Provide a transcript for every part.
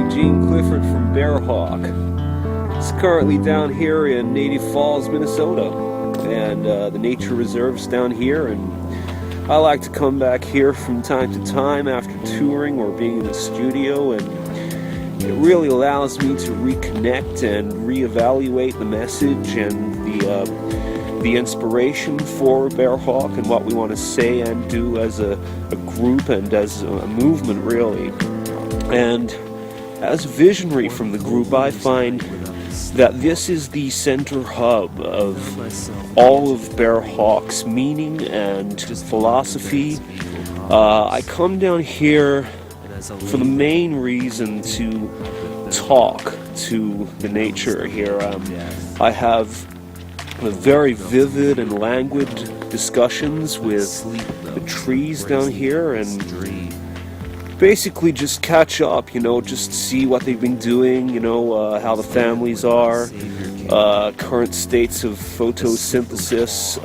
Eugene Clifford from BearHawk. It's currently down here in Native Falls, Minnesota, and the nature reserve's down here, and I like to come back here from time to time after touring or being in the studio, and it really allows me to reconnect and reevaluate the message and the inspiration for BearHawk and what we want to say and do as a group and as a movement, really. And as a visionary from the group, I find that this is the center hub of all of BearHawk's meaning and philosophy. I come down here for the main reason to talk to the nature here. I have very vivid and languid discussions with the trees down here, and basically just catch up, just see what they've been doing, how the families are, current states of photosynthesis,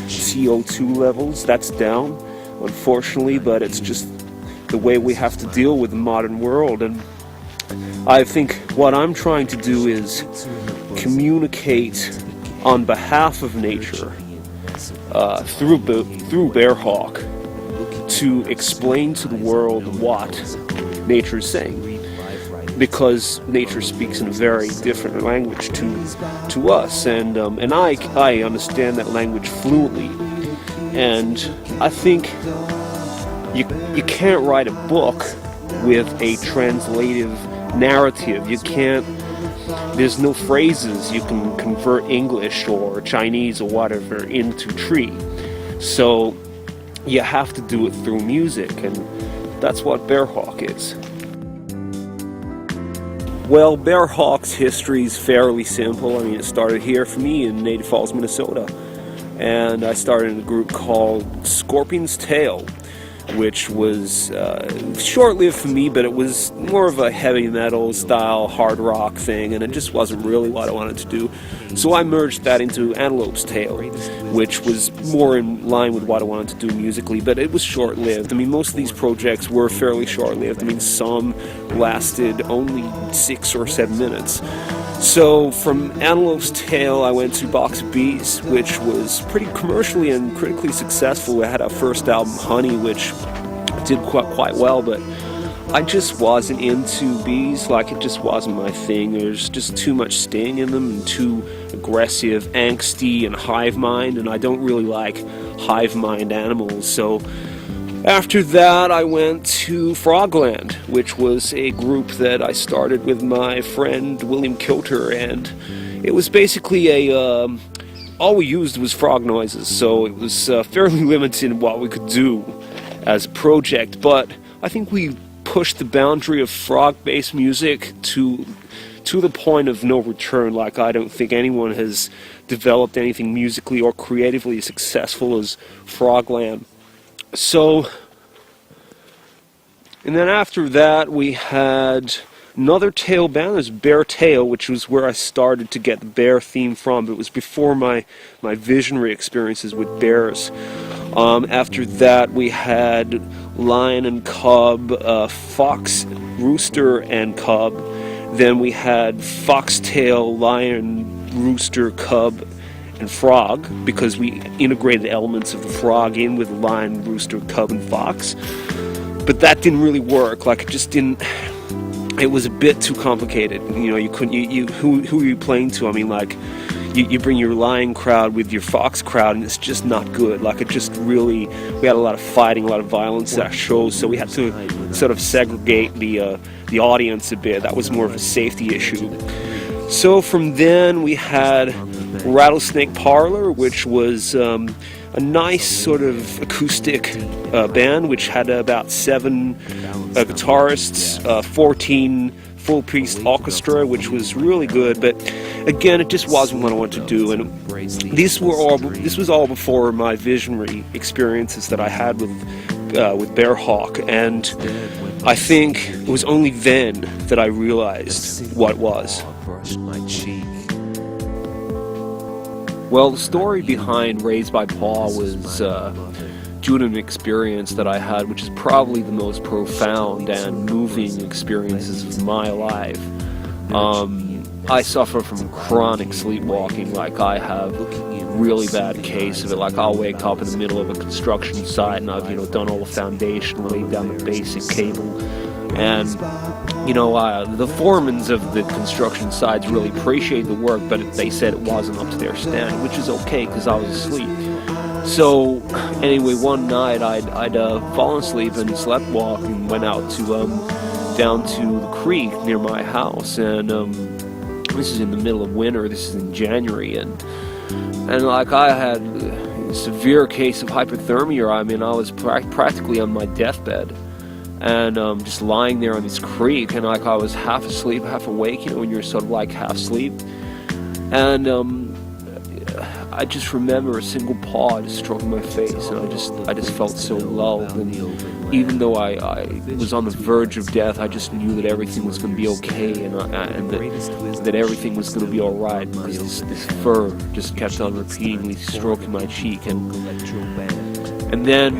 CO2 levels. That's down, unfortunately, but it's just the way we have to deal with the modern world. And I think what I'm trying to do is communicate on behalf of nature through BearHawk, to explain to the world what nature is saying, because nature speaks in a very different language to us, and I understand that language fluently, and I think you can't write a book with a translative narrative. You can't. There's no phrases you can convert English or Chinese or whatever into Tree, so you have to do it through music, and that's what BearHawk is. Well, BearHawk's history is fairly simple. I mean, it started here for me in Native Falls, Minnesota, and I started in a group called Scorpion's Tail, which was short-lived for me, but it was more of a heavy metal style hard rock thing, and it just wasn't really what I wanted to do. So I merged that into Antelope's Tail, which was more in line with what I wanted to do musically, but it was short-lived. I mean, most of these projects were fairly short-lived. I mean, some lasted only 6 or 7 minutes. So from Antelope's Tail, I went to Box of Bees, which was pretty commercially and critically successful. We had our first album, Honey, which did quite well, but I just wasn't into bees. Like, it just wasn't my thing. There's just too much sting in them and too aggressive, angsty, and hive mind, and I don't really like hive mind animals. So after that, I went to Frogland, which was a group that I started with my friend William Kilter, and it was basically all we used was frog noises, so it was fairly limited in what we could do as a project, but I think we pushed the boundary of frog-based music to the point of no return. Like, I don't think anyone has developed anything musically or creatively as successful as Frogland. So, and then after that, we had another tail band. There's Bear Tail, which was where I started to get the bear theme from. It was before my visionary experiences with bears. After that, we had Lion and Cub, Fox, Rooster, and Cub. Then we had Foxtail, Lion, Rooster, Cub, and Frog, because we integrated elements of the frog in with Lion, Rooster, Cub, and Fox. But that didn't really work. Like, it just didn't. It was a bit too complicated. You couldn't. Who are you playing to? I mean, like, you bring your lion crowd with your fox crowd, and it's just not good. Like, it just really. We had a lot of fighting, a lot of violence at our shows, so we had to sort of segregate the audience a bit. That was more of a safety issue. So from then we had Rattlesnake Parlor, which was a nice sort of acoustic band, which had about 7 guitarists, 14 full-piece orchestra, which was really good, but again, it just wasn't what I wanted to do. And this was all before my visionary experiences that I had with BearHawk, and I think it was only then that I realized what it was. Well, the story behind Raised by Paul was due to an experience that I had, which is probably the most profound and moving experiences of my life. I suffer from chronic sleepwalking. Like, I have a really bad case of it. Like, I'll wake up in the middle of a construction site and I've, done all the foundation, laid down the basic cable, and the foremans of the construction sites really appreciate the work, but they said it wasn't up to their standard, which is okay because I was asleep. So anyway, one night I'd fallen asleep and slept walk and went out to down to the creek near my house, and this is in the middle of winter. This is in January, and like, I had a severe case of hypothermia. I mean, I was practically on my deathbed, and just lying there on this creek, and like, I was half asleep, half awake, when you're sort of like half asleep, and I just remember a single paw just stroking my face, and I just felt so lulled. And even though I was on the verge of death, I just knew that everything was going to be okay, and that everything was going to be all right, because this fur just kept on repeatedly stroking my cheek. And then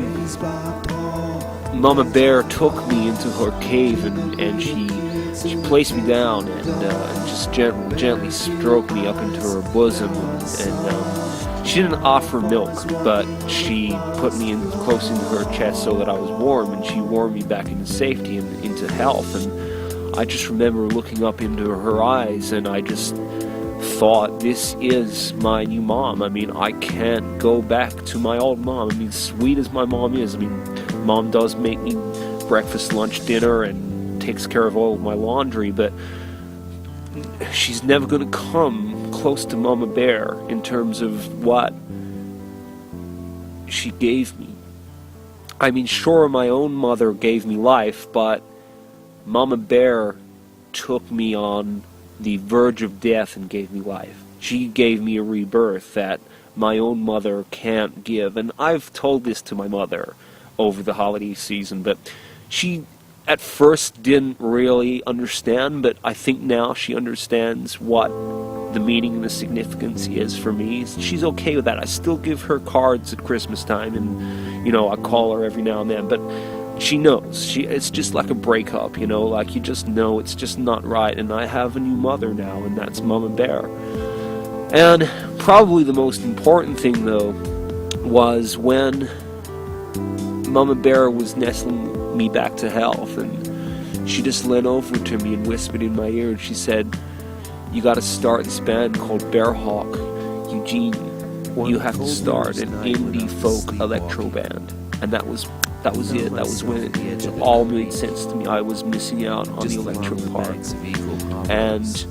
Mama Bear took me into her cave, and she placed me down and just gently stroked me up into her bosom, and she didn't offer milk, but she put me close into her chest so that I was warm, and she warmed me back into safety and into health. And I just remember looking up into her eyes, and I just thought, this is my new mom. I mean, I can't go back to my old mom. I mean, sweet as my mom is, I mean, Mom does make me breakfast, lunch, dinner, and takes care of all of my laundry, but she's never going to come close to Mama Bear in terms of what she gave me. I mean, sure, my own mother gave me life, but Mama Bear took me on the verge of death and gave me life. She gave me a rebirth that my own mother can't give. And I've told this to my mother over the holiday season, but she at first didn't really understand, but I think now she understands what the meaning and the significance is for me. She's okay with that. I still give her cards at Christmas time, and I call her every now and then, but she knows. It's just like a breakup, like, you just know it's just not right, and I have a new mother now, and that's Mama Bear. And probably the most important thing, though, was when Mama Bear was nestling me back to health, and she just leaned over to me and whispered in my ear, and she said, "You got to start this band called BearHawk, Eugene. You have to start an indie-folk electro band." And that was it. That was when it all made sense to me. I was missing out on the electro part, and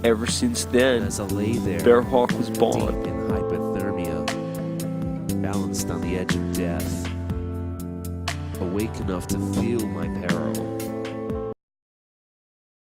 ever since then, BearHawk was born. In hypothermia, balanced on the edge of death, awake enough to feel my peril,